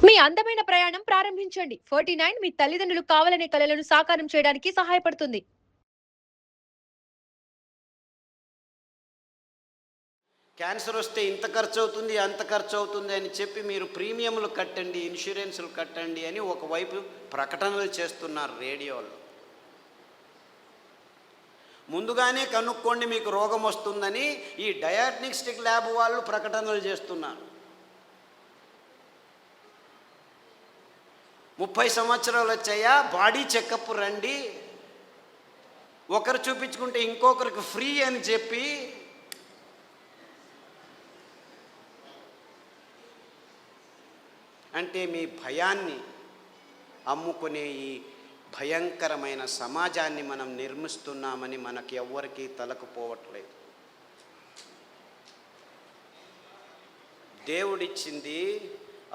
మీ అందమైన ప్రయాణం ప్రారంభించండి. 49 మీ తల్లిదండ్రులు కావాలనే కలలను సాకారం చేయడానికి సహాయపడుతుంది. క్యాన్సర్ వస్తే ఇంత ఖర్చు అవుతుంది, అంత ఖర్చు అవుతుంది అని చెప్పి మీరు ప్రీమియంలు కట్టండి, ఇన్సూరెన్సులు కట్టండి అని ఒకవైపు ప్రకటనలు చేస్తున్నారు రేడియోలో. ముందుగానే కనుక్కోండి మీకు రోగం వస్తుందని ఈ డయాగ్నోస్టిక్ ల్యాబ్ వాళ్ళు ప్రకటనలు చేస్తున్నారు. 30 సంవత్సరాలు వచ్చాయా, బాడీ చెకప్ రండి, ఒకరు చూపించుకుంటే ఇంకొకరికి ఫ్రీ అని చెప్పి అంటే మీ భయాన్ని అమ్ముకునే ఈ భయంకరమైన సమాజాన్ని మనం నిర్మిస్తున్నామని మనకి ఎవ్వరికీ తలకుపోవట్లేదు. దేవుడిచ్చింది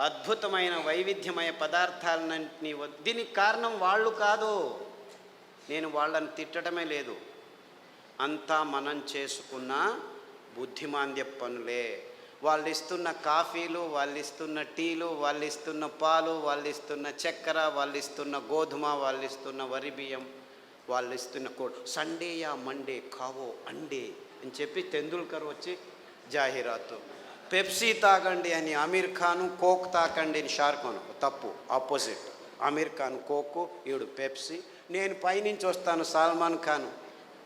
అద్భుతమైన వైవిధ్యమయ పదార్థాలన్నింటినీ. దీనికి కారణం వాళ్ళు కాదు, నేను వాళ్ళని తిట్టడమే లేదు, అంతా మనం చేసుకున్న బుద్ధిమాంద్య పనులే. వాళ్ళు ఇస్తున్న కాఫీలు, వాళ్ళు ఇస్తున్న టీలు, వాళ్ళు ఇస్తున్న పాలు, వాళ్ళు ఇస్తున్న చక్కెర, వాళ్ళు ఇస్తున్న గోధుమ, వాళ్ళు ఇస్తున్న వరి బియ్యం, వాళ్ళు ఇస్తున్న సండే యా మండే కావో అండే అని చెప్పి తెందుల్కర్ వచ్చి జాహీరాతు. పెప్సీ తాగండి అని అమీర్ ఖాను, కోక్ తాకండి అని షారుఖాన్. తప్పు, ఆపోజిట్. అమీర్ ఖాన్ కోకు, ఈడు పెప్సీ. నేను పైనుంచి వస్తాను సల్మాన్ ఖాన్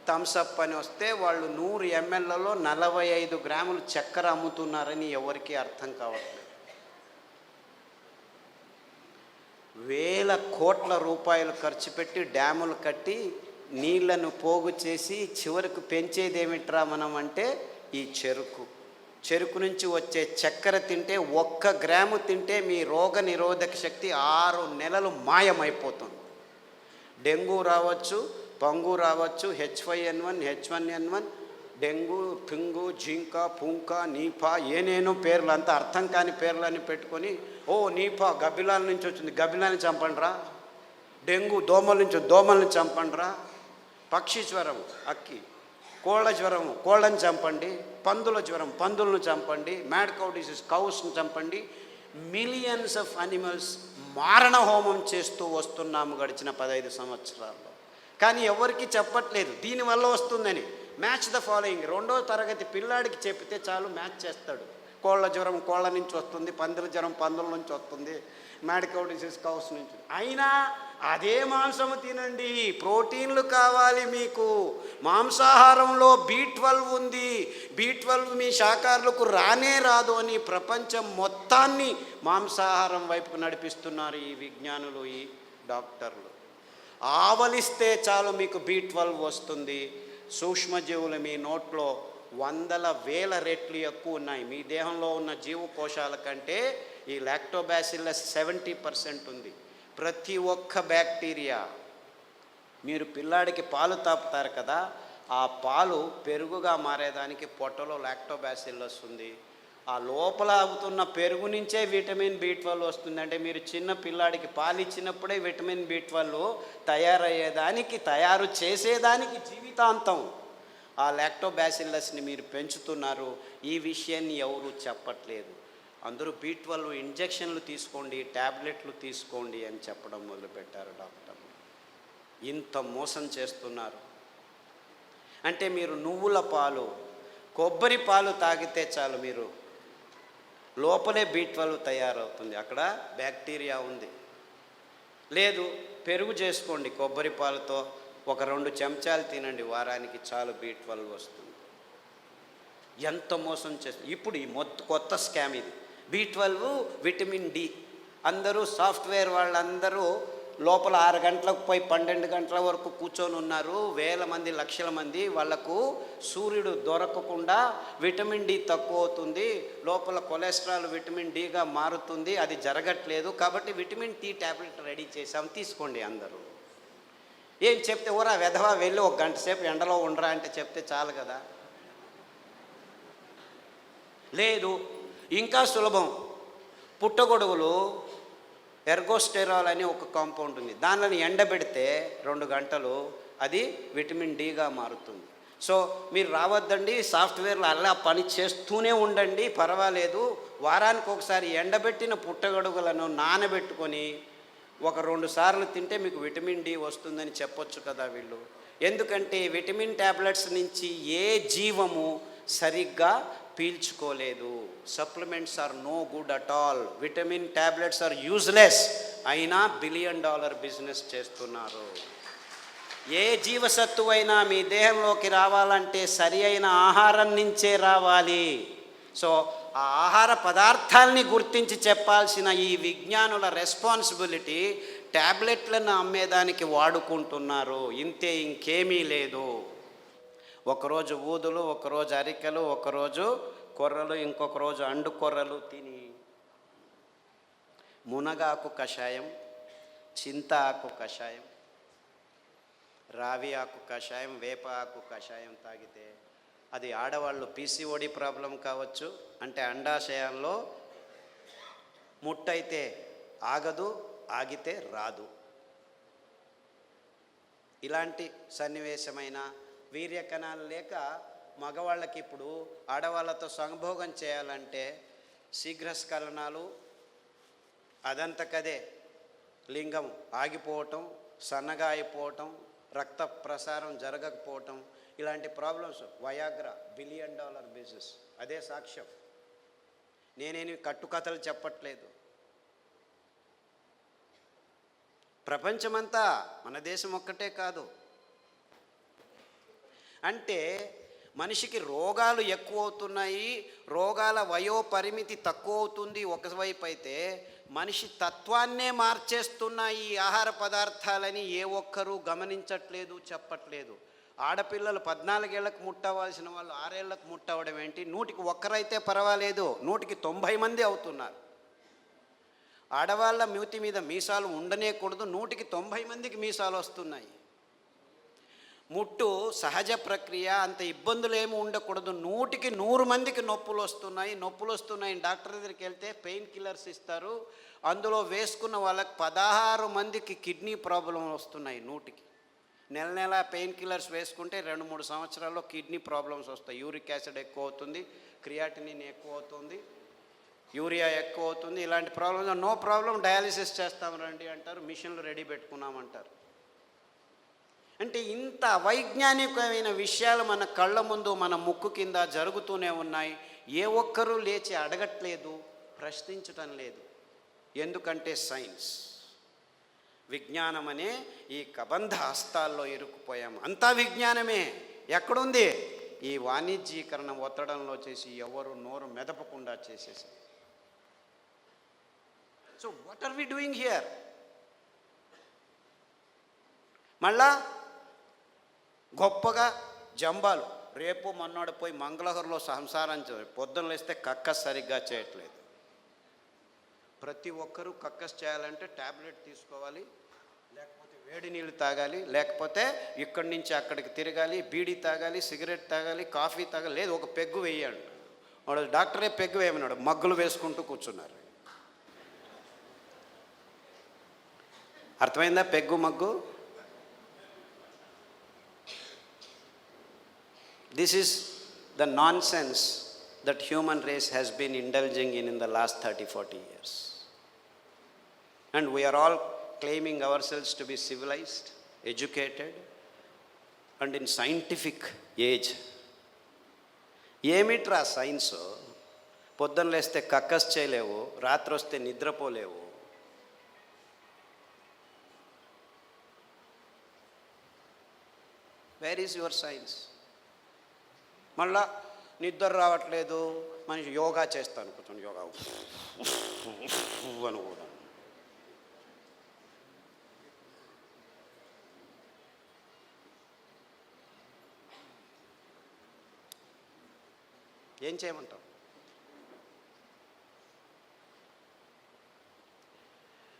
థమ్సప్ అని వస్తే వాళ్ళు 100 mlలో 45 గ్రాములు చక్కెర అమ్ముతున్నారని ఎవరికీ అర్థం కావట్లేదు. వేల కోట్ల రూపాయలు ఖర్చు పెట్టి డ్యాములు కట్టి నీళ్లను పోగు చేసి చివరికి పెంచేదేమిట్రా మనం అంటే ఈ చెరుకు నుంచి వచ్చే చక్కెర తింటే 1 గ్రాము తింటే మీ రోగ నిరోధక శక్తి 6 నెలలు మాయమైపోతుంది. డెంగ్యూ రావచ్చు, పంగు రావచ్చు, H5N1, H1N1, డెంగ్యూ, పింగు, జింకా, పుంకా, నీపా, ఏనేనో పేర్లు, అంతా అర్థం కాని పేర్లని పెట్టుకొని, ఓ నీపా గబ్బిలాల నుంచి వచ్చింది, గబ్బిలాన్ని చంపండిరా. డెంగ్యూ దోమల నుంచి, దోమల్ని చంపండిరా. పక్షి జ్వరం, అక్కి. కోళ్ళ జ్వరం, కోళ్ళని చంపండి. పందుల జ్వరం, పందులను చంపండి. మ్యాడ్ కౌ డిసీజ్, కౌస్ని చంపండి. మిలియన్స్ ఆఫ్ అనిమల్స్ మారణ హోమం చేస్తూ వస్తున్నాము గడిచిన 15 సంవత్సరాల్లో. కానీ ఎవరికి చెప్పట్లేదు దీనివల్ల వస్తుందని. Match the following. 2వ తరగతి పిల్లాడికి చెప్తే చాలు, మ్యాచ్ చేస్తాడు. కోళ్ళ జ్వరం కోళ్ళ నుంచి వస్తుంది, పందుల జ్వరం పందుల నుంచి వస్తుంది, మ్యాడ్ కౌ డిసీజ్ కౌస్ నుంచి. అయినా అదే మాంసము తినండి, ప్రోటీన్లు కావాలి మీకు. మాంసాహారంలో B12 ఉంది, B12 మీ శాకాహారులకు రానే రాదు అని ప్రపంచం మొత్తాన్ని మాంసాహారం వైపుకు నడిపిస్తున్నారు ఈ విజ్ఞానులు, ఈ డాక్టర్లు. ఆవలిస్తే చాలు మీకు B12 వస్తుంది. సూక్ష్మజీవులు మీ నోట్లో 100,000 రెట్లు ఎక్కువ ఉన్నాయి. మీ దేహంలో ఉన్న జీవకోశాల కంటే ఈ లాక్టోబాసిల్లస్ 70% ఉంది. ప్రతి ఒక్క బ్యాక్టీరియా, మీరు పిల్లాడికి పాలు తాపుతారు కదా, ఆ పాలు పెరుగుగా మారేదానికి పొట్టలో లాక్టోబాసిల్లస్ ఉంది. ఆ లోపల అవుతున్న పెరుగు నుంచే విటమిన్ B12 వస్తుంది. అంటే మీరు చిన్న పిల్లాడికి పాలు ఇచ్చినప్పుడే విటమిన్ B12 తయారు చేసేదానికి జీవితాంతం ఆ లాక్టోబాసిల్లస్ని మీరు పెంచుతున్నారు. ఈ విషయాన్ని ఎవరు చెప్పట్లేదు. అందరూ B12 ఇంజెక్షన్లు తీసుకోండి, ట్యాబ్లెట్లు తీసుకోండి అని చెప్పడం మొదలుపెట్టారు డాక్టర్లు. ఇంత మోసం చేస్తున్నారు. అంటే మీరు నువ్వుల పాలు, కొబ్బరి పాలు తాగితే చాలు, మీరు లోపలే B12 తయారవుతుంది, అక్కడ బ్యాక్టీరియా ఉంది. లేదు, పెరుగు చేసుకోండి కొబ్బరి పాలతో, ఒక 2 చెంచాలు తినండి వారానికి, చాలు B12 వస్తుంది. ఎంత మోసం చేస్తుంది. ఇప్పుడు ఈ కొత్త స్కామ్ ఇది. B12, vitamin D. అందరూ సాఫ్ట్వేర్ వాళ్ళందరూ లోపల 6 గంటలకు పోయి 12 గంటల వరకు కూర్చొని ఉన్నారు. వేల మంది, లక్షల మంది. వాళ్లకు సూర్యుడు దొరకకుండా విటమిన్ D తక్కువ అవుతుంది, లోపల కొలెస్ట్రాల్ విటమిన్ Dగా మారుతుంది. అది జరగట్లేదు కాబట్టి విటమిన్ T ట్యాబ్లెట్ రెడీ చేసాం, తీసుకోండి అందరూ. ఏం చెప్తే ఊరా వెధవా వెళ్ళి 1 గంట సేపు ఎండలో ఉండరా అంటే చెప్తే చాలు కదా. లేదు, ఇంకా సులభం. పుట్టగొడుగులు ఎర్గోస్టెరాల్ అని ఒక కాంపౌండ్ ఉంది, దానిని ఎండబెడితే 2 గంటలు అది విటమిన్ Dగా మారుతుంది. సో మీరు రావద్దండి, సాఫ్ట్వేర్లో అలా పని చేస్తూనే ఉండండి, పర్వాలేదు, వారానికి ఒకసారి ఎండబెట్టిన పుట్టగొడుగులను నానబెట్టుకొని 1-2 సార్లు తింటే మీకు విటమిన్ డి వస్తుందని చెప్పొచ్చు కదా వీళ్ళు. ఎందుకంటే విటమిన్ ట్యాబ్లెట్స్ నుంచి ఏ జీవము సరిగ్గా పీల్చుకోలేదు. Supplements are no good at all. Vitamin tablets are useless. అయినా $1 బిలియన్ బిజినెస్ చేస్తున్నారు. ఏ జీవసత్తువైనా మీ దేహంలోకి రావాలంటే సరి అయిన ఆహారం నుంచే రావాలి. సో ఆ ఆహార పదార్థాలని గుర్తించి చెప్పాల్సిన ఈ విజ్ఞానుల రెస్పాన్సిబిలిటీ ట్యాబ్లెట్లను అమ్మేదానికి వాడుకుంటున్నారు. ఇంతే, ఇంకేమీ లేదు. ఒకరోజు ఊదులు, ఒకరోజు అరికెలు, ఒకరోజు కొర్రలు, ఇంకొక రోజు అండు కొర్రలు తిని మునగాకు కషాయం, చింత ఆకు కషాయం, రావి ఆకు కషాయం, వేప ఆకు కషాయం తాగితే అది ఆడవాళ్ళు పీసీఓడి ప్రాబ్లం కావచ్చు, అంటే అండాశయాల్లో ముట్టయితే ఆగదు, ఆగితే రాదు. ఇలాంటి సన్నివేశమైన వీర్యకణాలు లేక మగవాళ్ళకి ఇప్పుడు ఆడవాళ్ళతో సంభోగం చేయాలంటే శీఘ్రస్ఖలనాలు, అదంతకదే లింగం ఆగిపోవటం, సన్నగా అయిపోవటం, రక్త ప్రసారం జరగకపోవటం, ఇలాంటి ప్రాబ్లమ్స్. Viagra $1 billion business. అదే సాక్ష్యం. నేనేమి కట్టుకథలు చెప్పట్లేదు. ప్రపంచమంతా, మన దేశం ఒక్కటే కాదు. అంటే మనిషికి రోగాలు ఎక్కువ అవుతున్నాయి, రోగాల వయోపరిమితి తక్కువ అవుతుంది ఒకవైపు అయితే, మనిషి తత్వాన్నే మార్చేస్తున్నాయి ఈ ఆహార పదార్థాలని ఏ ఒక్కరూ గమనించట్లేదు, చెప్పట్లేదు. ఆడపిల్లలు 14 ఏళ్లకు ముట్టవలసిన వాళ్ళు 6 ఏళ్లకు ముట్టవడం ఏంటి? 100కి 1 పర్వాలేదు, 100కి 90 మంది అవుతున్నారు. ఆడవాళ్ళ మూతి మీద మీసాలు ఉండనే కూడదు, 100కి 90 మందికి మీసాలు వస్తున్నాయి. ముట్టు సహజ ప్రక్రియ, అంత ఇబ్బందులు ఏమి ఉండకూడదు, 100కి 100 మందికి నొప్పులు వస్తున్నాయి. డాక్టర్ దగ్గరికి వెళ్తే పెయిన్ కిల్లర్స్ ఇస్తారు, అందులో వేసుకున్న వాళ్ళకి 16 మందికి కిడ్నీ ప్రాబ్లం వస్తున్నాయి. 100కి నెల పెయిన్ కిల్లర్స్ వేసుకుంటే 2-3 సంవత్సరాల్లో కిడ్నీ ప్రాబ్లమ్స్ వస్తాయి. యూరిక్ యాసిడ్ ఎక్కువ అవుతుంది, క్రియాటినిన్ ఎక్కువ అవుతుంది, యూరియా ఎక్కువ అవుతుంది. ఇలాంటి ప్రాబ్లమ్స్ నో ప్రాబ్లం, డయాలిసిస్ చేస్తాం రండి అంటారు, మిషన్లు రెడీ పెట్టుకున్నామంటారు. అంటే ఇంత వైజ్ఞానికమైన విషయాలు మన కళ్ళ ముందు, మన ముక్కు కింద జరుగుతూనే ఉన్నాయి. ఏ ఒక్కరూ లేచి అడగట్లేదు, ప్రశ్నించటం లేదు. ఎందుకంటే సైన్స్, విజ్ఞానం అనే ఈ కబంధ హస్తాల్లో ఇరుక్కుపోయాము. అంతా విజ్ఞానమే. ఎక్కడుంది? ఈ వాణిజ్యీకరణ ఒత్తడంలో చేసి ఎవరు నోరు మెదపకుండా చేసేసారు. So what are we doing here? మళ్ళా గొప్పగా జంబాలు, రేపు మొన్నడు పోయి మంగళహరంలో సంసారం పొద్దున లేస్తే కక్కస్ సరిగ్గా చేయట్లేదు. ప్రతి ఒక్కరూ కక్కస్ చేయాలంటే ట్యాబ్లెట్ తీసుకోవాలి, లేకపోతే వేడి నీళ్ళు తాగాలి, లేకపోతే ఇక్కడి నుంచి అక్కడికి తిరగాలి, బీడీ తాగాలి, సిగరెట్ తాగాలి, కాఫీ తాగాలి, లేదు ఒక పెగ్గు వేయాలి. వాడు డాక్టరే పెగ్గు వేయమన్నాడు, మగ్గులు వేసుకుంటూ కూర్చున్నారు. అర్థమైందా peg mug? This is the nonsense that human race has been indulging in the last 30-40 years. And we are all claiming ourselves to be civilized, educated, and in scientific age. ఏమిట్రా science? పొద్దున్న లేస్తే కక్కస్ చేయలేవు, రాత్రి వస్తే నిద్రపోలేవు. Where is your science? మళ్ళా నిద్ర రావట్లేదు, మనిషి యోగా చేస్తాను, కూర్చొని యోగా అని కూడా. ఏం చేయమంటాం?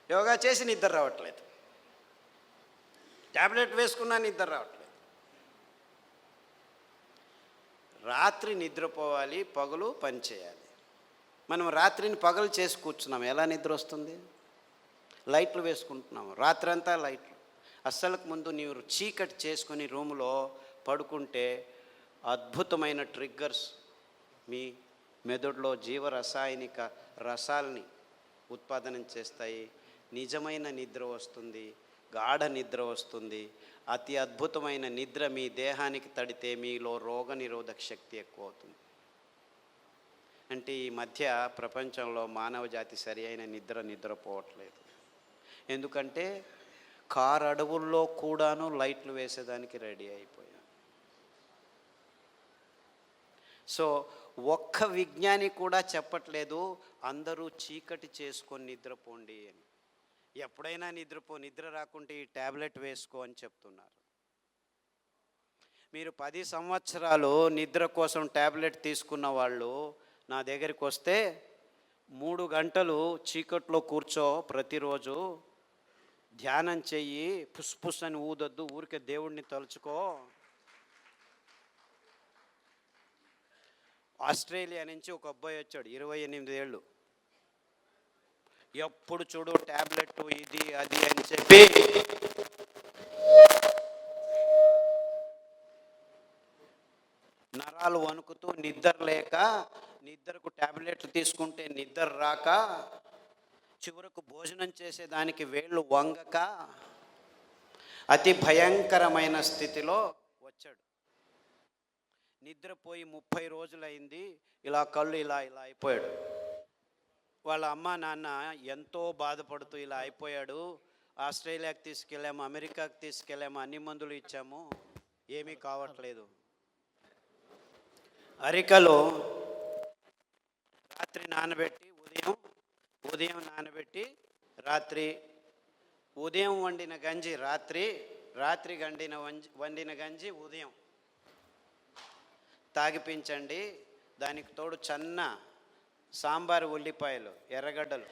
యోగా చేసి నిద్ర రావట్లేదు, ట్యాబ్లెట్ వేసుకున్నా నిద్ర రావట్లేదు. రాత్రి నిద్రపోవాలి, పగలు పని చేయాలి. మనం రాత్రిని పగలు చేసి కూర్చున్నాం, ఎలా నిద్ర వస్తుంది? లైట్లు వేసుకుంటున్నాము, రాత్రంతా లైట్లు. అస్సలకు ముందు నీవు చీకటి చేసుకుని రూములో పడుకుంటే అద్భుతమైన ట్రిగ్గర్స్ మీ మెదడులో జీవరసాయనిక రసాల్ని ఉత్పాదనం చేస్తాయి. నిజమైన నిద్ర వస్తుంది, గాఢ నిద్ర వస్తుంది. అతి అద్భుతమైన నిద్ర మీ దేహానికి తడితే మీలో రోగనిరోధక శక్తి ఎక్కువ అవుతుంది. అంటే ఈ మధ్య ప్రపంచంలో మానవ జాతి సరి అయిన నిద్రపోవట్లేదు. ఎందుకంటే కారు అడవుల్లో కూడాను లైట్లు వేసేదానికి రెడీ అయిపోయాం. సో ఒక్క విజ్ఞాని కూడా చెప్పట్లేదు అందరూ చీకటి చేసుకొని నిద్రపోండి అని. ఎప్పుడైనా నిద్ర రాకుంటే ఈ ట్యాబ్లెట్ వేసుకో అని చెప్తున్నారు. మీరు 10 సంవత్సరాలు నిద్ర కోసం ట్యాబ్లెట్ తీసుకున్న వాళ్ళు నా దగ్గరికి వస్తే 3 గంటలు చీకట్లో కూర్చో, ప్రతిరోజు ధ్యానం చెయ్యి, పుస్ అని ఊదొద్దు, ఊరికే దేవుడిని తలుచుకో. ఆస్ట్రేలియా నుంచి ఒక అబ్బాయి వచ్చాడు, 28 ఏళ్ళు. ఎప్పుడు చూడు ట్యాబ్లెట్ ఇది అది అని చెప్పి నరాలు వణుకుతూ నిద్ర లేక, నిద్రకు ట్యాబ్లెట్లు తీసుకుంటే నిద్ర రాక, చివరకు భోజనం చేసేదానికి వేళ్ళు వంగక అతి భయంకరమైన స్థితిలో వచ్చాడు. నిద్రపోయి 30 రోజులైంది. ఇలా కళ్ళు ఇలా అయిపోయాడు. వాళ్ళ అమ్మ నాన్న ఎంతో బాధపడుతూ ఇలా అయిపోయాడు, ఆస్ట్రేలియాకి తీసుకెళ్ళాము, అమెరికాకి తీసుకెళ్ళాము, అన్ని మందులు ఇచ్చాము, ఏమీ కావట్లేదు. అరికలో రాత్రి నానబెట్టి ఉదయం నానబెట్టి ఉదయం వండిన గంజి రాత్రి వండిన గంజి ఉదయం తాగిపించండి. దానికి తోడు చన్న సాంబారు ఉల్లిపాయలు, ఎర్రగడ్డలు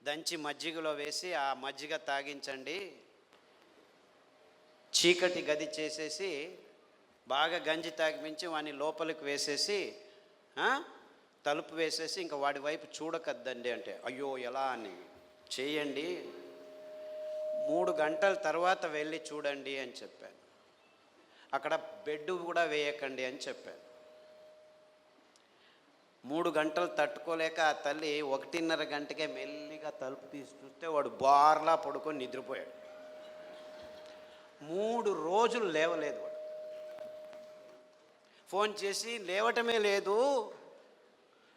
దంచి మజ్జిగలో వేసి ఆ మజ్జిగ తాగించండి. చీకటి గది చేసేసి బాగా గంజి తాగిపించి వాడిని లోపలికి వేసేసి తలుపు వేసేసి ఇంకా వాడి వైపు చూడకద్దండి అంటే, అయ్యో ఎలా అని చేయండి, 3 గంటల తర్వాత వెళ్ళి చూడండి అని చెప్పాను. అక్కడ బెడ్ కూడా వేయకండి అని చెప్పాను. 3 గంటలు తట్టుకోలేక ఆ తల్లి 1:30 గంటకే మెల్లిగా తలుపు తీసి చూస్తే వాడు బార్లా పడుకొని నిద్రపోయాడు. 3 రోజులు లేవలేదు వాడు. ఫోన్ చేసి లేవటమే లేదు,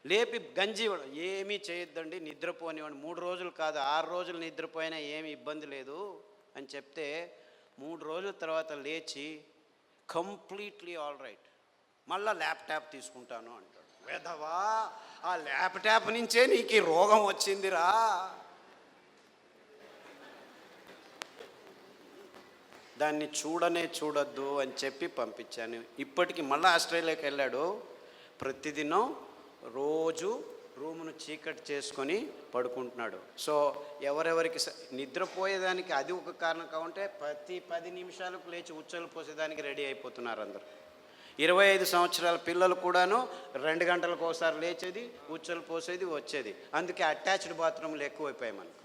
లేపి గంజి ఏమీ చేయొద్దండి, నిద్రపోనివ్వండి. 3 రోజులు కాదు 6 రోజులు నిద్రపోయినా ఏమి ఇబ్బంది లేదు అని చెప్తే 3 రోజుల తర్వాత లేచి కంప్లీట్లీ ఆల్ రైట్, మళ్ళీ ల్యాప్టాప్ తీసుకుంటాను అంటాడు. వేదవా, ఆ ల్యాప్టాప్ నుంచే నీకు ఈ రోగం వచ్చిందిరా. దాన్ని చూడొద్దు అని చెప్పి పంపించాను. ఇప్పటికి మళ్ళీ ఆస్ట్రేలియాకి వెళ్ళాడు. ప్రతిదినం రోజు రూమును చీకటి చేసుకొని పడుకుంటున్నాడు. సో ఎవరెవరికి నిద్రపోయేదానికి అది ఒక కారణం కావుంటే ప్రతి 10 నిమిషాలకు లేచి ఉచ్చలు పోసేదానికి రెడీ అయిపోతున్నారు అందరు. 25 సంవత్సరాల పిల్లలు కూడాను 2 గంటలకు ఒకసారి లేచేది, ఉచ్చలు పోసేది, వచ్చేది. అందుకే అటాచ్డ్ బాత్రూమ్లు ఎక్కువైపోయాయి మనకు.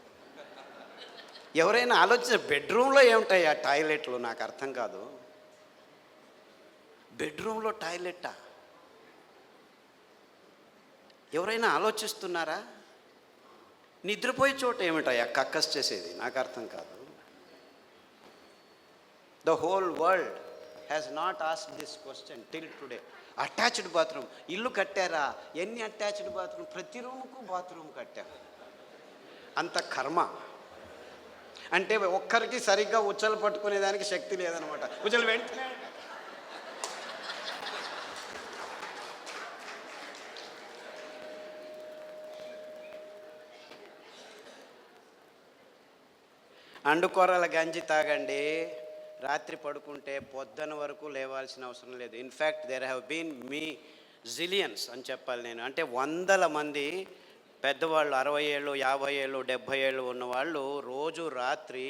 ఎవరైనా ఆలోచించ, బెడ్రూమ్లో ఏముంటాయి ఆ టాయిలెట్లు? నాకు అర్థం కాదు. బెడ్రూమ్లో టాయిలెట్టా? ఎవరైనా ఆలోచిస్తున్నారా? నిద్రపోయే చోట ఏమిటాయా కక్కస్ చేసేది? నాకు అర్థం కాదు. The whole world has not asked this question till today. Attached bathroom ఇల్లు కట్టారా? ఎన్ని అటాచ్డ్ బాత్రూమ్? ప్రతి రూముకు బాత్రూమ్ కట్టారు. అంత కర్మ. అంటే ఒక్కరికి సరిగ్గా ఉచ్చలు పట్టుకునేదానికి శక్తి లేదనమాట. ఉచ్చలు వెంటనే అండుకొర్రల గంజి తాగండి, రాత్రి పడుకుంటే పొద్దున వరకు లేవాల్సిన అవసరం లేదు. In fact there have been zillions అని చెప్పాలి నేను. అంటే 100 మంది పెద్దవాళ్ళు 60 ఏళ్ళు 50 ఏళ్ళు 70 ఏళ్ళు ఉన్నవాళ్ళు రోజు రాత్రి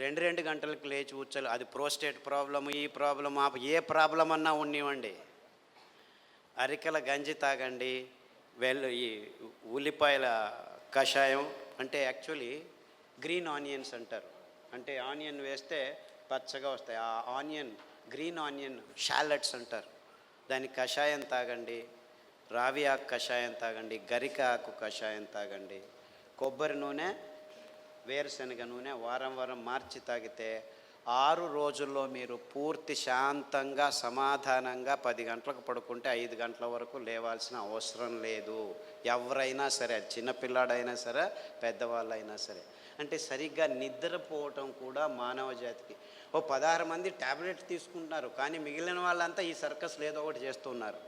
2 గంటలకు లేచి ఉచ్చలు, అది ప్రోస్టేట్ ప్రాబ్లము, ఈ ప్రాబ్లం, ఏ ప్రాబ్లం అన్నా ఉన్నివ్వండి, అరికల గంజి తాగండి. ఈ ఉల్లిపాయల కషాయం అంటే యాక్చువల్లీ గ్రీన్ ఆనియన్స్ అంటారు. అంటే ఆనియన్ వేస్తే పచ్చగా వస్తాయి. ఆ ఆనియన్ గ్రీన్ ఆనియన్ షాలెట్స్ అంటారు, దాని కషాయం తాగండి, రావి ఆకు కషాయం తాగండి, గరిక ఆకు కషాయం తాగండి, కొబ్బరి నూనె, వేరుశనగ నూనె వారం వారం మార్చి తాగితే 6 రోజుల్లో మీరు పూర్తి శాంతంగా సమాధానంగా 10 గంటలకు పడుకుంటే 5 గంటల వరకు లేవాల్సిన అవసరం లేదు. ఎవరైనా సరే, చిన్నపిల్లాడైనా సరే, పెద్దవాళ్ళైనా సరే. అంటే సరిగ్గా నిద్రపోవటం కూడా మానవ జాతికి. 16 మంది ట్యాబ్లెట్ తీసుకుంటున్నారు, కానీ మిగిలిన వాళ్ళంతా ఈ సర్కస్లు ఏదో ఒకటి చేస్తున్నారు.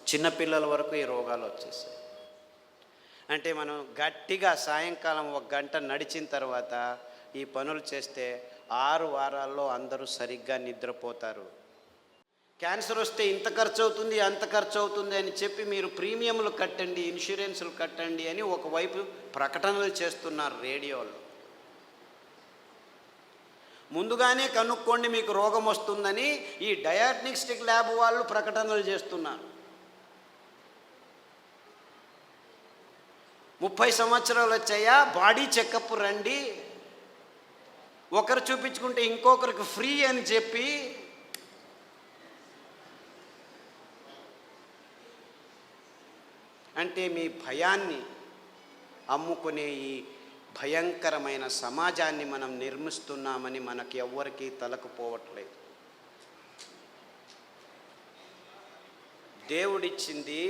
చిన్నపిల్లల వరకు ఈ రోగాలు వచ్చేసాయి. అంటే మనం గట్టిగా సాయంకాలం 1 గంట నడిచిన తర్వాత ఈ పనులు చేస్తే 6 వారాల్లో అందరూ సరిగ్గా నిద్రపోతారు. క్యాన్సర్ వస్తే ఇంత ఖర్చు అవుతుంది, అంత ఖర్చు అవుతుంది అని చెప్పి మీరు ప్రీమియంలు కట్టండి, ఇన్సూరెన్సులు కట్టండి అని ఒకవైపు ప్రకటనలు చేస్తున్నారు రేడియోలో. ముందుగానే కనుక్కోండి మీకు రోగం వస్తుందని ఈ డయాగ్నోస్టిక్ ల్యాబ్ వాళ్ళు ప్రకటనలు చేస్తున్నారు. 30 సంవత్సరాలు వచ్చాయా, బాడీ చెకప్ రండి, ఒకరు చూపించుకుంటే ఇంకొకరికి ఫ్రీ అని చెప్పి అంటే మీ భయాన్ని అమ్ముకునే ఈ భయంకరమైన సమాజాన్ని మనం నిర్మిస్తున్నామని మనకి ఎవ్వరికీ తలకుపోవట్లేదు. దేవుడిచ్చింది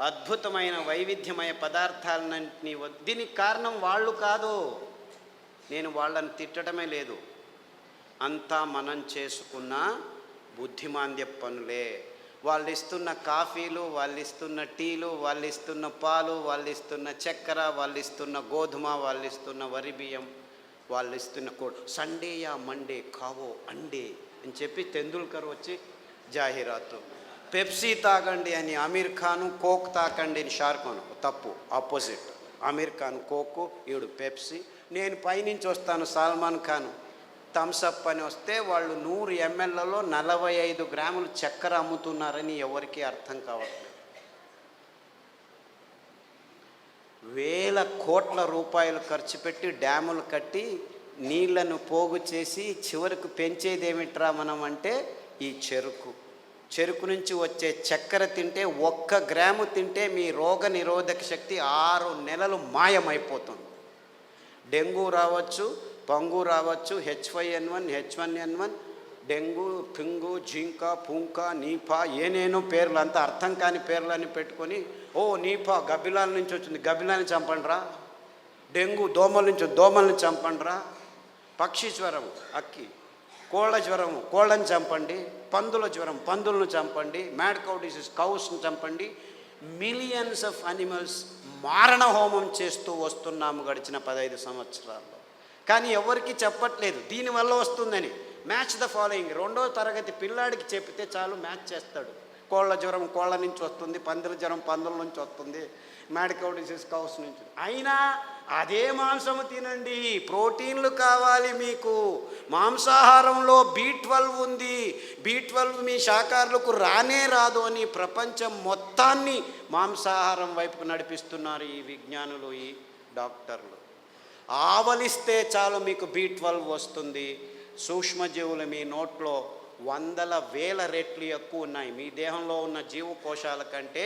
అద్భుతమైన వైవిధ్యమయ పదార్థాలన్నింటినీ. దీనికి కారణం వాళ్ళు కాదు, నేను వాళ్ళని తిట్టడమే లేదు, అంతా మనం చేసుకున్న బుద్ధిమాంద్య పనులే. వాళ్ళు ఇస్తున్న కాఫీలు, వాళ్ళు ఇస్తున్న టీలు, వాళ్ళు ఇస్తున్న పాలు, వాళ్ళు ఇస్తున్న చక్కెర, వాళ్ళు ఇస్తున్న గోధుమ, వాళ్ళు ఇస్తున్న వరి బియ్యం, వాళ్ళు ఇస్తున్న సండే యా మండే కావో అండే అని చెప్పి తెందుల్కర్ వచ్చి జాహీరాతు. పెప్సీ తాగండి అని అమీర్ ఖాను, కోక్ తాకండి అని షారుఖాన్. తప్పు, ఆపోజిట్. అమీర్ ఖాన్ కోకు, ఈడు పెప్సీ. నేను పైనుంచి వస్తాను సల్మాన్ ఖాన్ థమ్సప్ అని వస్తే వాళ్ళు 100 mlలో 45 గ్రాములు చక్కెర అమ్ముతున్నారని ఎవరికీ అర్థం కావట్లేదు. వేల కోట్ల రూపాయలు ఖర్చు పెట్టి డ్యాములు కట్టి నీళ్లను పోగు చేసి చివరికి పెంచేదేమిట్రా మనం అంటే ఈ చెరుకు నుంచి వచ్చే చక్కెర తింటే 1 గ్రాము తింటే మీ రోగ నిరోధక శక్తి 6 నెలలు మాయమైపోతుంది. డెంగ్యూ రావచ్చు, పంగు రావచ్చు, H5N1, H1N1, డెంగ్యూ, పింగు, జింకా, పుంకా, నీపా, ఏనేనో పేర్లు, అంతా అర్థం కాని పేర్లని పెట్టుకొని, ఓ నీపా గబ్బిలాల నుంచి వచ్చింది, గబ్బిలాన్ని చంపండిరా, డెంగ్యూ దోమల నుంచి దోమల్ని చంపండిరా, పక్షి జ్వరం అక్కి, కోళ్ళ జ్వరం కోళ్ళని చంపండి, పందుల జ్వరం పందులను చంపండి, మ్యాడ్ కౌ డిసీజ్ కౌస్ని చంపండి. మిలియన్స్ ఆఫ్ అనిమల్స్ మారణ హోమం చేస్తూ వస్తున్నాము గడిచిన 15 సంవత్సరాల్లో. కానీ ఎవరికి చెప్పట్లేదు దీనివల్ల వస్తుందని. మ్యాచ్ ద ఫాలోయింగ్, 2వ తరగతి పిల్లాడికి చెప్తే చాలు మ్యాచ్ చేస్తాడు. కోళ్ళ జ్వరం కోళ్ళ నుంచి వస్తుంది, పందుల జ్వరం పందుల నుంచి వస్తుంది, మ్యాడ్ కౌ డిసీజ్ కౌస్ నుంచి. అయినా అదే మాంసము తినండి, ప్రోటీన్లు కావాలి మీకు. మాంసాహారంలో B12 ఉంది, B12 మీ శాకాహారులకు రానే రాదు అని ప్రపంచం మొత్తాన్ని మాంసాహారం వైపుకు నడిపిస్తున్నారు ఈ విజ్ఞానులు, ఈ డాక్టర్లు. ఆవలిస్తే చాలు మీకు B12 వస్తుంది. సూక్ష్మజీవులు మీ నోట్లో 100,000 రెట్లు ఎక్కువ ఉన్నాయి. మీ దేహంలో ఉన్న జీవకోశాల కంటే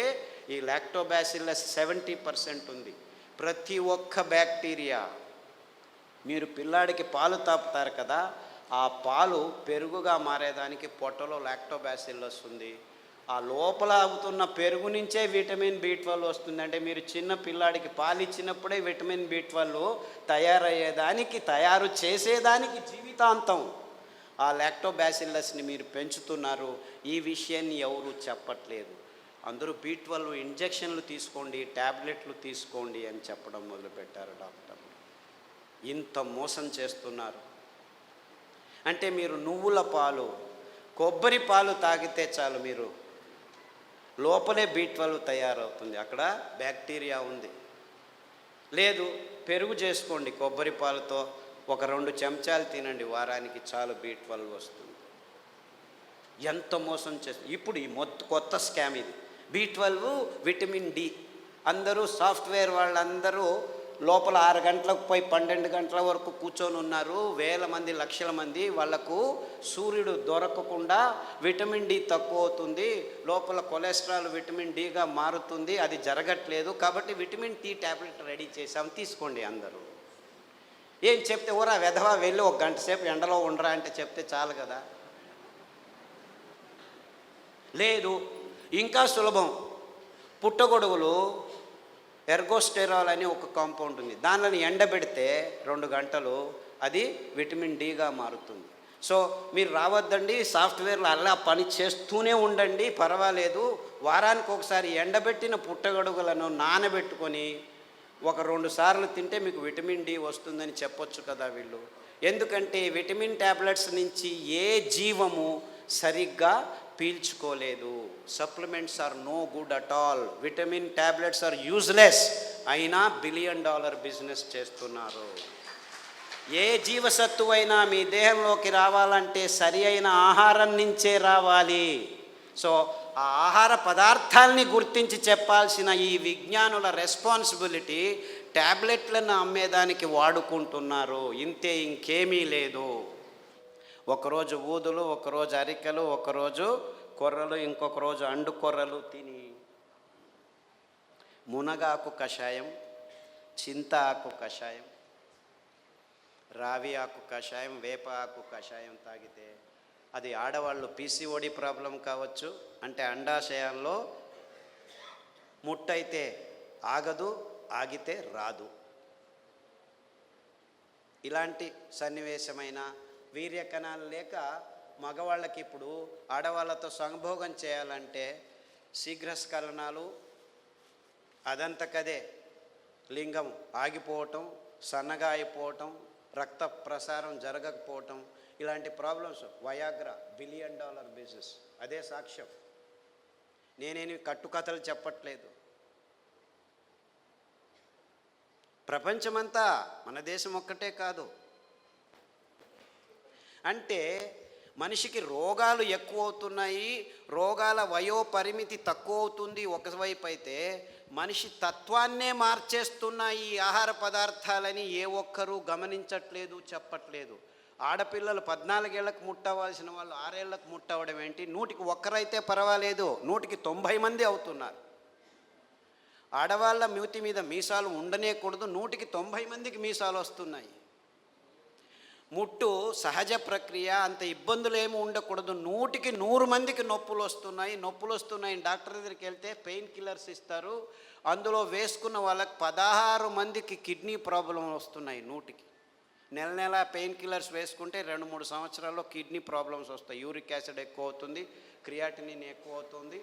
ఈ లాక్టోబాసిల్లస్ 70% ఉంది. ప్రతి ఒక్క బ్యాక్టీరియా, మీరు పిల్లాడికి పాలు తాపుతారు కదా, ఆ పాలు పెరుగుగా మారేదానికి పొట్టలో లాక్టోబాసిల్లస్ ఉంది. ఆ లోపల అవుతున్న పెరుగు నుంచే విటమిన్ B12 వస్తుంది. అంటే మీరు చిన్న పిల్లాడికి పాలు ఇచ్చినప్పుడే విటమిన్ B12 తయారయ్యేదానికి, తయారు చేసేదానికి జీవితాంతం ఆ లాక్టోబాసిల్లస్ని మీరు పెంచుతున్నారు. ఈ విషయాన్ని ఎవరు చెప్పట్లేదు. అందరూ B12 ఇంజెక్షన్లు తీసుకోండి, ట్యాబ్లెట్లు తీసుకోండి అని చెప్పడం మొదలుపెట్టారు డాక్టర్లు. ఇంత మోసం చేస్తున్నారు. అంటే మీరు నువ్వుల పాలు, కొబ్బరి పాలు తాగితే చాలు, మీరు లోపలే B12 తయారవుతుంది, అక్కడ బ్యాక్టీరియా ఉంది. లేదు, పెరుగు చేసుకోండి కొబ్బరి పాలతో, ఒక 2 చెంచాలు తినండి వారానికి, చాలు B12 వస్తుంది. ఎంత మోసం చేస్తుంది. ఇప్పుడు ఈ కొత్త స్కామ్ ఇది. B12 విటమిన్ D అందరూ సాఫ్ట్వేర్ వాళ్ళందరూ లోపల 6 గంటలకు పోయి 12 గంటల వరకు కూర్చొని ఉన్నారు, వేల మంది లక్షల మంది. వాళ్లకు సూర్యుడు దొరకకుండా విటమిన్ డి తక్కువ అవుతుంది, లోపల కొలెస్ట్రాల్ విటమిన్ డిగా మారుతుంది, అది జరగట్లేదు. కాబట్టి విటమిన్ డి ట్యాబ్లెట్ రెడీ చేసాం, తీసుకోండి అందరూ. ఏం చెప్తే ఊరా వెధవా వెళ్ళి 1 గంట సేపు ఎండలో ఉండరా అంటే చెప్తే చాలు కదా. లేదు, ఇంకా సులభం. పుట్టగొడుగులు ఎర్గోస్టెరాల్ అని ఒక కాంపౌండ్ ఉంది, దానిని ఎండబెడితే 2 గంటలు అది విటమిన్ డిగా మారుతుంది. సో మీరు రావద్దండి, సాఫ్ట్వేర్లో అలా పని చేస్తూనే ఉండండి, పర్వాలేదు. వారానికి ఒకసారి ఎండబెట్టిన పుట్టగొడుగులను నానబెట్టుకొని 1-2 సార్లు తింటే మీకు విటమిన్ డి వస్తుందని చెప్పొచ్చు కదా వీళ్ళు. ఎందుకంటే విటమిన్ ట్యాబ్లెట్స్ నుంచి ఏ జీవము సరిగ్గా పీల్చుకోలేదు. Supplements are no good at all. Vitamin tablets are useless. అయినా $1 బిలియన్ బిజినెస్ చేస్తున్నారు. ఏ జీవసత్తువైనా మీ దేహంలోకి రావాలంటే సరి అయిన ఆహారం నుంచే రావాలి. సో ఆ ఆహార పదార్థాలని గుర్తించి చెప్పాల్సిన ఈ విజ్ఞానుల రెస్పాన్సిబిలిటీ ట్యాబ్లెట్లను అమ్మేదానికి వాడుకుంటున్నారు, ఇంతే, ఇంకేమీ లేదు. ఒకరోజు ఊదులు, ఒకరోజు అరికెలు, ఒకరోజు కొర్రలు, ఇంకొక రోజు అండు కొర్రలు తిని మునగాకు కషాయం, చింత ఆకు కషాయం, రావి ఆకు కషాయం, వేప ఆకు కషాయం తాగితే అది ఆడవాళ్ళు పీసీఓడి ప్రాబ్లం కావచ్చు, అంటే అండాశయాల్లో ముట్టయితే ఆగదు, ఆగితే రాదు. ఇలాంటి సన్నివేశమైన వీర్యకణాలు లేక మగవాళ్ళకి ఇప్పుడు ఆడవాళ్ళతో సంభోగం చేయాలంటే శీఘ్రస్ఖలనాలు, అదంతకదే లింగం ఆగిపోవటం, సన్నగా అయిపోవటం, రక్త ప్రసారం జరగకపోవటం, ఇలాంటి ప్రాబ్లమ్స్. వయాగ్రా $1 బిలియన్ బిజినెస్, అదే సాక్ష్యం. నేనేమి కట్టుకథలు చెప్పట్లేదు. ప్రపంచమంతా, మన దేశం ఒక్కటే కాదు. అంటే మనిషికి రోగాలు ఎక్కువ అవుతున్నాయి, రోగాల వయోపరిమితి తక్కువ అవుతుంది ఒకవైపు అయితే, మనిషి తత్వాన్నే మార్చేస్తున్నాయి ఈ ఆహార పదార్థాలని ఏ ఒక్కరూ గమనించట్లేదు, చెప్పట్లేదు. ఆడపిల్లలు 14 ఏళ్లకు ముట్టవలసిన వాళ్ళు 6 ఏళ్లకు ముట్టవడం ఏంటి? 100కి 1 అయితే పర్వాలేదు, 100కి 90 మంది అవుతున్నారు. ఆడవాళ్ళ మూతి మీద మీసాలు ఉండనేకూడదు, 100కి 90 మందికి మీసాలు వస్తున్నాయి. ముట్టు సహజ ప్రక్రియ, అంత ఇబ్బందులు ఏమి ఉండకూడదు, 100కి 100 మందికి నొప్పులు వస్తున్నాయి. డాక్టర్ దగ్గరికి వెళ్తే పెయిన్ కిల్లర్స్ ఇస్తారు, అందులో వేసుకున్న వాళ్ళకి 16 మందికి కిడ్నీ ప్రాబ్లం వస్తున్నాయి. 100కి నెల పెయిన్ కిల్లర్స్ వేసుకుంటే 2-3 సంవత్సరాల్లో కిడ్నీ ప్రాబ్లమ్స్ వస్తాయి. యూరిక్ యాసిడ్ ఎక్కువ అవుతుంది, క్రియాటినిన్ ఎక్కువ అవుతుంది,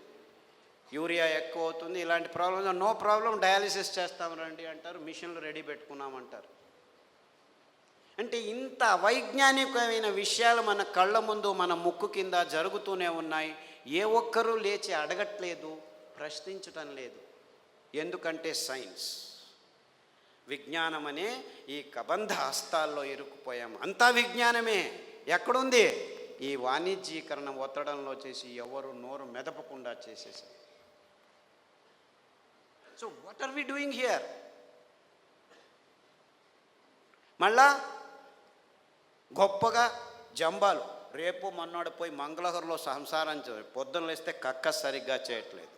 యూరియా ఎక్కువ అవుతుంది. ఇలాంటి ప్రాబ్లమ్స్ నో ప్రాబ్లం, డయాలిసిస్ చేస్తాం రండి అంటారు, మిషన్లు రెడీ పెట్టుకున్నామంటారు. అంటే ఇంత వైజ్ఞానికమైన విషయాలు మన కళ్ళ ముందు, మన ముక్కు కింద జరుగుతూనే ఉన్నాయి. ఏ ఒక్కరూ లేచి అడగట్లేదు, ప్రశ్నించటం లేదు. ఎందుకంటే సైన్స్, విజ్ఞానం అనే ఈ కబంధ హస్తాల్లో ఇరుక్కుపోయాం. అంతా విజ్ఞానమే. ఎక్కడుంది? ఈ వాణిజ్యీకరణ ఒత్తడంలో చేసి ఎవరు నోరు మెదపకుండా చేసేసారు. So what are we doing here? మళ్ళా గొప్పగా జంబాలు, రేపు మన్నాడు పోయి మంగళహరులో సంసారం పొద్దున్న లేస్తే కక్కస్ సరిగ్గా చేయట్లేదు.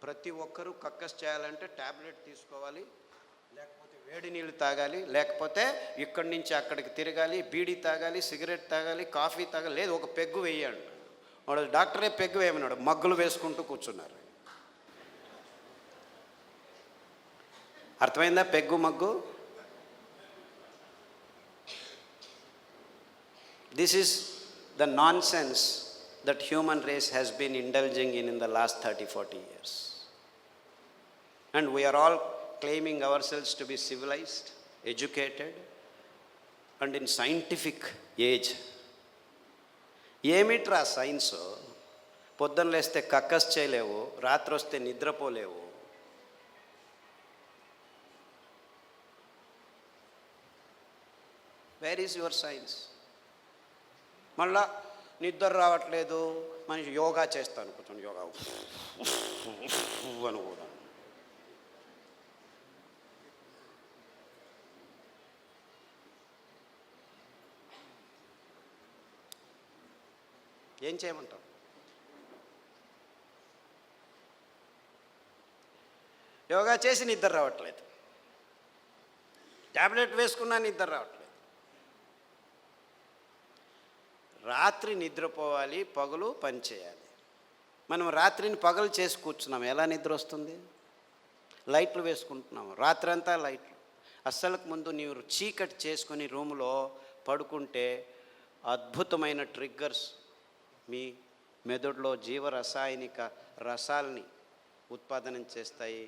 ప్రతి ఒక్కరూ కక్కస్ చేయాలంటే ట్యాబ్లెట్ తీసుకోవాలి, లేకపోతే వేడి నీళ్ళు తాగాలి, లేకపోతే ఇక్కడి నుంచి అక్కడికి తిరగాలి, బీడీ తాగాలి, సిగరెట్ తాగాలి, కాఫీ తాగాలి, లేదు ఒక పెగ్గు వేయాడు. వాడు డాక్టరే పెగ్గు వేయమన్నాడు, మగ్గులు వేసుకుంటూ కూర్చున్నారు. అర్థమైందా peg mug? This is the nonsense that human race has been indulging in the last 30-40 years. And we are all claiming ourselves to be civilized, educated, and in scientific age. ఏమిట్రా science? పొద్దున్న లేస్తే కక్కస్ చేయలేవు, రాత్రి వస్తే నిద్రపోలేవు. Where is your science? మళ్ళా నిద్ర రావట్లేదు, మనిషి యోగా చేస్తాను, కూర్చొని యోగా అనుకోవడం. ఏం చేయమంటాం? యోగా చేసి నిద్ర రావట్లేదు, ట్యాబ్లెట్ వేసుకున్నా నిద్ర రావట్లేదు. రాత్రి నిద్రపోవాలి, పగలు పని చేయాలి. మనం రాత్రిని పగలు చేసి కూర్చున్నాం, ఎలా నిద్ర వస్తుంది? లైట్లు వేసుకుంటున్నాము, రాత్రంతా లైట్లు. అస్సలకు ముందు నీవు చీకటి చేసుకొని రూములో పడుకుంటే అద్భుతమైన ట్రిగ్గర్స్ మీ మెదడులో జీవరసాయనిక రసాల్ని ఉత్పాదనం చేస్తాయి.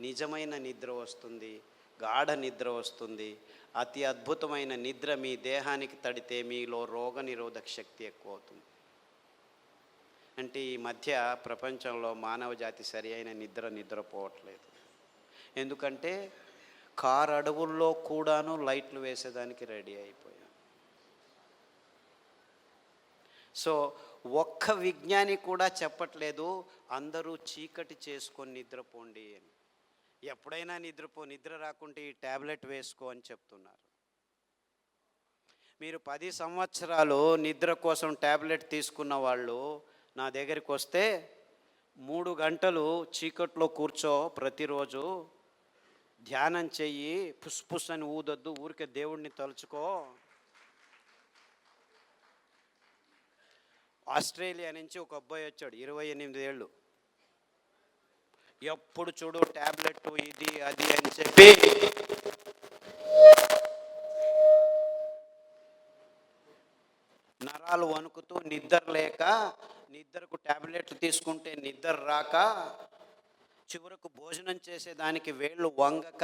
నిజమైన నిద్ర వస్తుంది, గాఢ నిద్ర వస్తుంది. అతి అద్భుతమైన నిద్ర మీ దేహానికి తడితే మీలో రోగనిరోధక శక్తి ఎక్కువ అవుతుంది. అంటే ఈ మధ్య ప్రపంచంలో మానవ జాతి సరి అయిన నిద్రపోవట్లేదు. ఎందుకంటే కారు అడవుల్లో కూడాను లైట్లు వేసేదానికి రెడీ అయిపోయాం. సో ఒక్క విజ్ఞాని కూడా చెప్పట్లేదు అందరూ చీకటి చేసుకొని నిద్రపోండి అని. ఎప్పుడైనా నిద్ర రాకుంటే ఈ ట్యాబ్లెట్ వేసుకో అని చెప్తున్నారు. మీరు 10 సంవత్సరాలు నిద్ర కోసం ట్యాబ్లెట్ తీసుకున్న వాళ్ళు నా దగ్గరికి వస్తే 3 గంటలు చీకట్లో కూర్చో, ప్రతిరోజు ధ్యానం చెయ్యి, పుస్ అని ఊదొద్దు, ఊరికే దేవుడిని తలుచుకో. ఆస్ట్రేలియా నుంచి ఒక అబ్బాయి వచ్చాడు, 28 ఏళ్ళు. ఎప్పుడు చూడు ట్యాబ్లెట్ ఇది అది అని చెప్పి నరాలు వణుకుతూ నిద్ర లేక, నిద్రకు ట్యాబ్లెట్లు తీసుకుంటే నిద్ర రాక, చివరకు భోజనం చేసేదానికి వేళ్ళు వంగక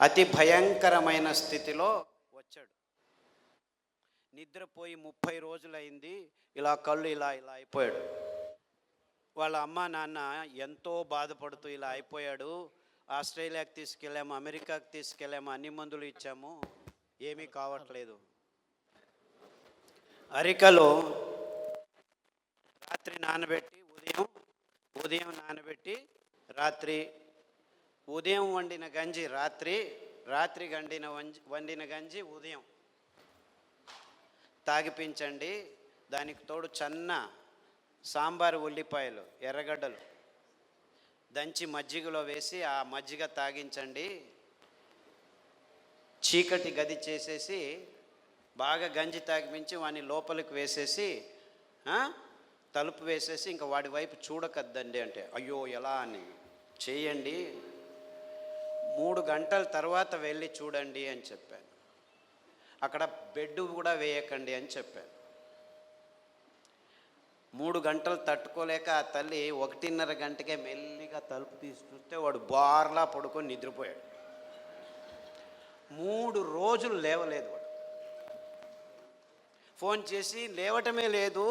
అతి భయంకరమైన స్థితిలో వచ్చాడు. నిద్రపోయి 30 రోజులైంది. ఇలా కళ్ళు ఇలా అయిపోయాడు. వాళ్ళ అమ్మ నాన్న ఎంతో బాధపడుతూ ఇలా అయిపోయాడు, ఆస్ట్రేలియాకి తీసుకెళ్ళాము, అమెరికాకి తీసుకెళ్ళాము, అన్ని మందులు ఇచ్చాము, ఏమీ కావట్లేదు. అరికలో రాత్రి నానబెట్టి ఉదయం నానబెట్టి ఉదయం వండిన గంజి రాత్రి వండిన గంజి ఉదయం తాగిపించండి. దానికి తోడు చన్న సాంబారు ఉల్లిపాయలు, ఎర్రగడ్డలు దంచి మజ్జిగలో వేసి ఆ మజ్జిగ తాగించండి. చీకటి గది చేసేసి బాగా గంజి తాగిపించి వాడిని లోపలికి వేసేసి తలుపు వేసేసి ఇంకా వాడి వైపు చూడకద్దండి అంటే, అయ్యో ఎలా అని చేయండి, 3 గంటల తర్వాత వెళ్ళి చూడండి అని చెప్పాను. అక్కడ బెడ్ కూడా వేయకండి అని చెప్పాను. 3 గంటలు తట్టుకోలేక ఆ తల్లి 1:30 గంటకే మెల్లిగా తలుపు తీసి చూస్తే వాడు బార్లా పడుకొని నిద్రపోయాడు. 3 రోజులు లేవలేదు వాడు. ఫోన్ చేసి లేవటమే లేదు,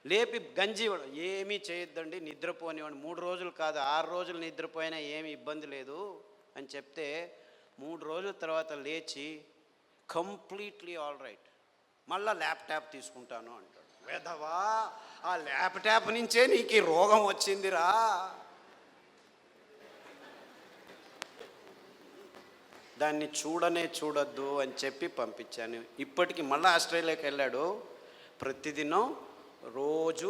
లేపి గంజి ఏమీ చేయొద్దండి, నిద్రపోనివాడు. 3 రోజులు కాదు 6 రోజులు నిద్రపోయినా ఏమి ఇబ్బంది లేదు అని చెప్తే 3 రోజుల తర్వాత లేచి కంప్లీట్లీ ఆల్ రైట్, మళ్ళీ ల్యాప్టాప్ తీసుకుంటాను అంటాడు. వేధవా, ఆ ల్యాప్టాప్ నుంచే నీకు ఈ రోగం వచ్చిందిరా. దాన్ని చూడొద్దు అని చెప్పి పంపించాను. ఇప్పటికి మళ్ళీ ఆస్ట్రేలియాకి వెళ్ళాడు. ప్రతిదినం రోజు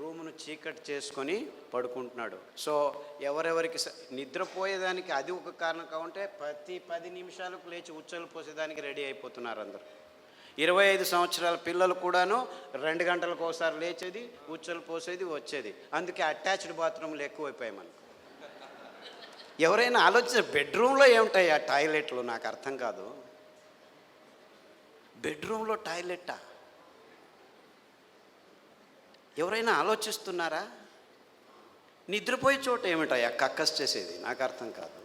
రూమును చీకటి చేసుకొని పడుకుంటున్నాడు. సో ఎవరెవరికి నిద్రపోయేదానికి అది ఒక కారణం కావుంటే ప్రతి 10 నిమిషాలకు లేచి ఉచ్చలు పోసేదానికి రెడీ అయిపోతున్నారు అందరూ. 25 సంవత్సరాల పిల్లలు కూడాను 2 గంటలకు ఒకసారి లేచేది, ఉచ్చలు పోసేది, వచ్చేది. అందుకే అటాచ్డ్ బాత్రూమ్లు ఎక్కువైపోయాయి మనకు. ఎవరైనా ఆలోచించారు బెడ్రూమ్లో ఏముంటాయి ఆ టాయిలెట్లు? నాకు అర్థం కాదు. బెడ్రూమ్లో టాయిలెట్టా? ఎవరైనా ఆలోచిస్తున్నారా? నిద్రపోయే చోట ఏమిటాయా కక్కస్ చేసేది? నాకు అర్థం కాదు.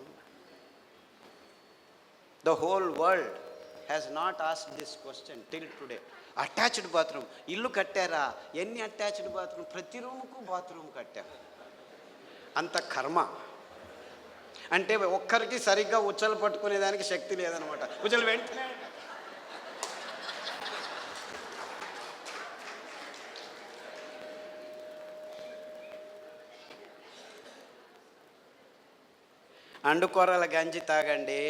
The whole world has not asked this question till today. Attached bathroom ఇల్లు కట్టారా? ఎన్ని అటాచ్డ్ బాత్రూమ్? ప్రతి రూముకు బాత్రూమ్ కట్టారు. అంత కర్మ. అంటే ఒక్కరికి సరిగ్గా ఉచ్చలు పట్టుకునేదానికి శక్తి లేదనమాట. ఉచ్చలు వెంటనే అండుకొర్రల గంజి తాగండి.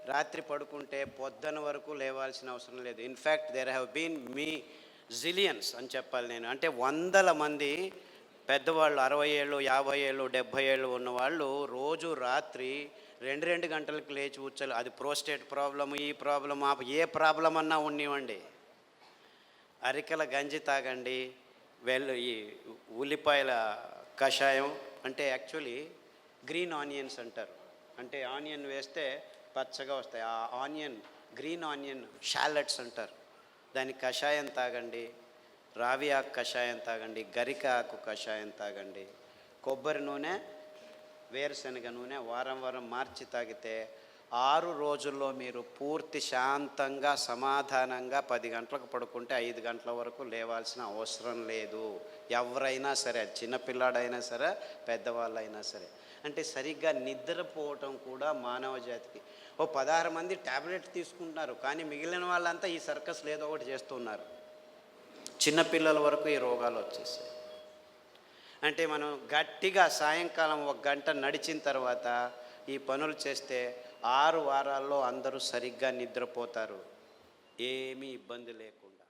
రాత్రి పడుకుంటే పొద్దున వరకు లేవాల్సిన అవసరం లేదు. In fact there have been zillions అని చెప్పాలి నేను. అంటే వందల మంది పెద్దవాళ్ళు 60 ఏళ్ళు, 50 ఏళ్ళు, 70 ఏళ్ళు ఉన్నవాళ్ళు రోజు రాత్రి 2 గంటలకు లేచి కూర్చోలి. అది ప్రోస్టేట్ ప్రాబ్లము, ఈ ప్రాబ్లమ్, ఏ ప్రాబ్లం అన్నా ఉన్నివ్వండి, అరికెల గంజి తాగండి, ఈ ఉల్లిపాయల కషాయం, అంటే యాక్చువల్లీ గ్రీన్ ఆనియన్స్ అంటారు. అంటే ఆనియన్ వేస్తే పచ్చగా వస్తాయి. ఆ ఆనియన్, గ్రీన్ ఆనియన్ షాలెట్స్ అంటారు. దాని కషాయం తాగండి, రావి ఆకు కషాయం తాగండి, గరిక ఆకు కషాయం తాగండి, కొబ్బరి నూనె, వేరుశనగ నూనె వారం వారం మార్చి తాగితే 6 రోజుల్లో మీరు పూర్తి శాంతంగా సమాధానంగా 10 గంటలకు పడుకుంటే 5 గంటల వరకు లేవాల్సిన అవసరం లేదు. ఎవరైనా సరే, చిన్నపిల్లాడైనా సరే, పెద్దవాళ్ళైనా సరే. అంటే సరిగ్గా నిద్రపోవటం కూడా మానవ జాతికి. 16 మంది ట్యాబ్లెట్ తీసుకుంటున్నారు, కానీ మిగిలిన వాళ్ళంతా ఈ సర్కస్లు ఏదో ఒకటి చేస్తున్నారు. చిన్నపిల్లల వరకు ఈ రోగాలు వచ్చేసాయి. అంటే మనం గట్టిగా సాయంకాలం 1 గంట నడిచిన తర్వాత ఈ పనులు చేస్తే 6 వారాల్లో అందరూ సరిగ్గా నిద్రపోతారు, ఏమీ ఇబ్బంది లేకుండా.